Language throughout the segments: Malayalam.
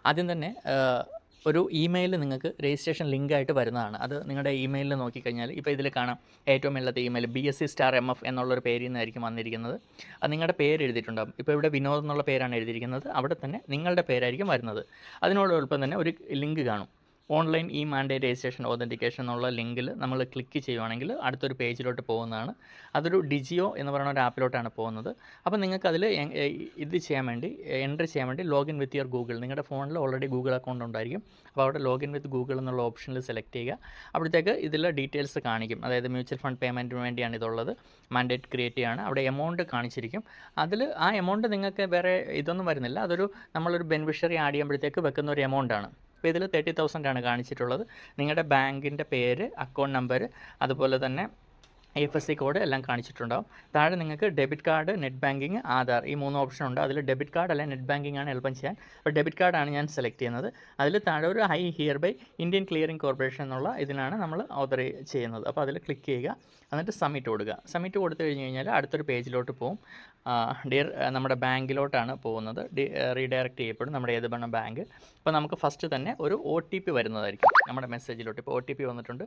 ആദ്യം തന്നെ ഒരു ഇമെയിൽ നിങ്ങൾക്ക് രജിസ്ട്രേഷൻ ലിങ്കായിട്ട് വരുന്നതാണ്. അത് നിങ്ങളുടെ ഇമെയിലിൽ നോക്കിക്കഴിഞ്ഞാൽ ഇപ്പോൾ ഇതിൽ കാണാം ഏറ്റവും മേളത്തെ ഇമെയിൽ BSc*MF എന്നുള്ളൊരു പേരിൽ നിന്നായിരിക്കും വന്നിരിക്കുന്നത്. അത് നിങ്ങളുടെ പേര് എഴുതിയിട്ടുണ്ടാകും. ഇപ്പോൾ ഇവിടെ വിനോദ് എന്നുള്ള പേരാണ് എഴുതിയിരിക്കുന്നത്. അവിടെ തന്നെ നിങ്ങളുടെ പേരായിരിക്കും വരുന്നത്. അതിനോടൊപ്പം തന്നെ ഒരു ലിങ്ക് കാണും. Online E mandate registration authentication എന്നുള്ള ലിങ്കിൽ നമ്മൾ ക്ലിക്ക് ചെയ്യുവാണെങ്കിൽ അടുത്തൊരു പേജിലോട്ട് പോകുന്നതാണ്. അതൊരു ഡിജിയോ എന്ന് പറയുന്ന ഒരു ആപ്പിലോട്ടാണ് പോകുന്നത്. അപ്പോൾ നിങ്ങൾക്കതിൽ ഇത് ചെയ്യാൻ വേണ്ടി എൻട്രി ചെയ്യാൻ വേണ്ടി ലോഗിൻ വിത്ത് യുവർ ഗൂഗിൾ, നിങ്ങളുടെ ഫോണിൽ ഓൾറെഡി ഗൂഗിൾ അക്കൗണ്ട് ഉണ്ടായിരിക്കും. അപ്പോൾ അവിടെ ലോഗിൻ വിത്ത് ഗൂഗിൾ എന്നുള്ള ഓപ്ഷനിൽ സെലക്ട് ചെയ്യുക. അപ്പോഴത്തേക്ക് ഇതിൽ ഡീറ്റെയിൽസ് കാണിക്കും. അതായത് മ്യൂച്വൽ ഫണ്ട് പേയ്മെൻറ്റിന് വേണ്ടിയാണ് ഇതുള്ളത്. മാൻഡേറ്റ് ക്രിയേറ്റ് ചെയ്യാണ്. അവിടെ എമൗണ്ട് കാണിച്ചിരിക്കും. അതിൽ ആ എമൗണ്ട് നിങ്ങൾക്ക് വേറെ ഇതൊന്നും വരുന്നില്ല. നമ്മളൊരു ബെനിഫിഷ്യറി ആഡ് ചെയ്യുമ്പോഴത്തേക്ക് വെക്കുന്ന ഒരു എമൗണ്ടാണ്. അപ്പോൾ ഇതിൽ 30,000 ആണ് കാണിച്ചിട്ടുള്ളത്. നിങ്ങളുടെ ബാങ്കിൻ്റെ പേര്, അക്കൗണ്ട് നമ്പർ, അതുപോലെ തന്നെ IFSC കോഡ് എല്ലാം കാണിച്ചിട്ടുണ്ടാകും. താഴെ നിങ്ങൾക്ക് debit card, net banking, Aadhaar, ഈ 3 ഓപ്ഷൻ ഉണ്ട്. അതിൽ ഡെബിറ്റ് കാർഡ് അല്ലെങ്കിൽ നെറ്റ് ബാങ്കിങ് ആണ് എളുപ്പം ചെയ്യാൻ. അപ്പോൾ ഡെബിറ്റ് കാർഡാണ് ഞാൻ സെലക്ട് ചെയ്യുന്നത്. അതിൽ താഴെ ഒരു ഐ ഹിയർ ബൈ ഇന്ത്യൻ ക്ലിയറിംഗ് കോർപ്പറേഷൻ എന്നുള്ള ഇതിനാണ് നമ്മൾ ഓതറൈസ് ചെയ്യുന്നത്. അപ്പോൾ അതിൽ ക്ലിക്ക് ചെയ്യുക. എന്നിട്ട് സബ്മിറ്റ് കൊടുക്കുക. സബ്മിറ്റ് കൊടുത്തു കഴിഞ്ഞ് കഴിഞ്ഞാൽ അടുത്തൊരു പേജിലോട്ട് പോകും. നമ്മുടെ ബാങ്കിലോട്ടാണ് പോകുന്നത്. റീഡയറക്റ്റ് ചെയ്യപ്പെടും നമ്മുടെ ഏത് വേണം ബാങ്ക്. അപ്പോൾ നമുക്ക് ഫസ്റ്റ് തന്നെ ഒരു OTP വരുന്നതായിരിക്കും നമ്മുടെ മെസ്സേജിലോട്ട്. ഇപ്പോൾ OTP വന്നിട്ടുണ്ട്.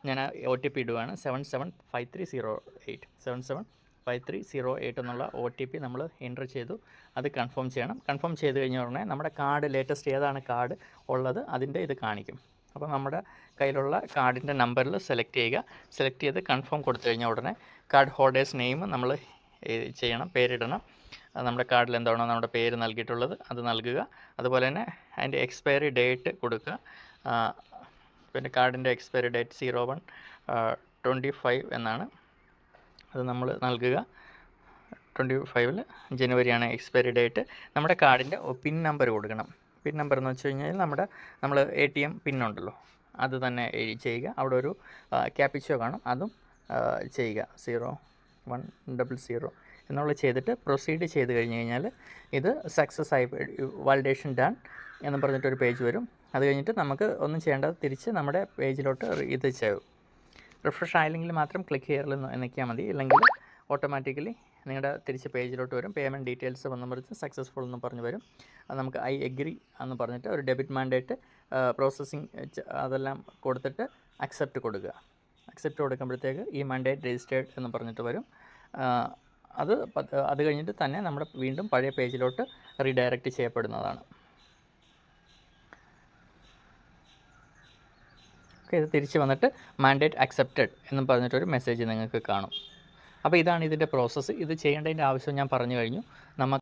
ഞാൻ OTP ഇടുകയാണ്. 775308 775308 എന്നുള്ള OTP നമ്മൾ എൻ്റർ ചെയ്തു. അത് കൺഫേം ചെയ്യണം. കൺഫേം ചെയ്ത് കഴിഞ്ഞ ഉടനെ നമ്മുടെ കാർഡ്, ലേറ്റസ്റ്റ് ഏതാണ് കാർഡ് ഉള്ളത് അതിൻ്റെ ഇത് കാണിക്കും. അപ്പോൾ നമ്മുടെ കയ്യിലുള്ള കാർഡിൻ്റെ നമ്പറിൽ സെലക്ട് ചെയ്യുക. സെലക്ട് ചെയ്ത് കൺഫേം കൊടുത്തു കഴിഞ്ഞാൽ ഉടനെ കാർഡ് ഹോൾഡേഴ്സ് നെയിം നമ്മൾ ചെയ്യണം, പേരിടണം. നമ്മുടെ കാർഡിൽ എന്താണോ നമ്മുടെ പേര് നൽകിയിട്ടുള്ളത് അത് നൽകുക. അതുപോലെ തന്നെ അതിൻ്റെ എക്സ്പയറി ഡേറ്റ് കൊടുക്കുക. പിന്നെ കാർഡിൻ്റെ എക്സ്പയറി ഡേറ്റ് 01/25 എന്നാണ്. അത് നമ്മൾ നൽകുക. 25 ജനുവരിയാണ് എക്സ്പയറി ഡേറ്റ്. നമ്മുടെ കാർഡിൻ്റെ പിൻ നമ്പർ കൊടുക്കണം. പിൻ നമ്പർ എന്ന് വെച്ച് കഴിഞ്ഞാൽ നമ്മൾ ATM പിന്നുണ്ടല്ലോ അത് തന്നെ ചെയ്യുക. അവിടെ ഒരു ക്യാപിച്ചോ കാണും, അതും ചെയ്യുക. 0100 എന്നുള്ള ചെയ്തിട്ട് പ്രൊസീഡ് ചെയ്ത് കഴിഞ്ഞ് കഴിഞ്ഞാൽ ഇത് സക്സസ് ആയി, വാലിഡേഷൻ ഡൺ എന്ന് പറഞ്ഞിട്ടൊരു പേജ് വരും. അത് കഴിഞ്ഞിട്ട് നമുക്ക് ഒന്നും ചെയ്യേണ്ടത് തിരിച്ച് നമ്മുടെ പേജിലോട്ട് ഇത് ചെയ്യും. റിഫ്രഷ് ആയില്ലെങ്കിൽ മാത്രം ക്ലിക്ക് ചെയ്യൽ എന്നൊക്കെയാൽ മതി. ഇല്ലെങ്കിൽ ഓട്ടോമാറ്റിക്കലി നിങ്ങളുടെ തിരിച്ച് പേജിലോട്ട് വരും. പേയ്മെൻറ്റ് ഡീറ്റെയിൽസ് വന്ന് പറഞ്ഞ് സക്സസ്ഫുൾ എന്ന് പറഞ്ഞ് വരും. അത് നമുക്ക് ഐ എഗ്രി എന്ന് പറഞ്ഞിട്ട് ഒരു ഡെബിറ്റ് മാൻഡേറ്റ് പ്രോസസ്സിങ് അതെല്ലാം കൊടുത്തിട്ട് അക്സെപ്റ്റ് കൊടുക്കുക. അക്സെപ്റ്റ് കൊടുക്കുമ്പോഴത്തേക്ക് ഈ മാൻഡേറ്റ് രജിസ്റ്റേർഡ് എന്ന് പറഞ്ഞിട്ട് വരും. അത് കഴിഞ്ഞിട്ട് തന്നെ നമ്മുടെ വീണ്ടും പഴയ പേജിലോട്ട് റീഡയറക്റ്റ് ചെയ്യപ്പെടുന്നതാണ്. ഓക്കെ, ഇത് തിരിച്ച് വന്നിട്ട് മാൻഡേറ്റ് അക്സെപ്റ്റഡ് എന്നും പറഞ്ഞിട്ടൊരു മെസ്സേജ് നിങ്ങൾക്ക് കാണും. അപ്പോൾ ഇതാണ് ഇതിൻ്റെ പ്രോസസ്സ്. ഇത് ചെയ്യേണ്ടതിൻ്റെ ആവശ്യം ഞാൻ പറഞ്ഞു കഴിഞ്ഞു. നമുക്ക്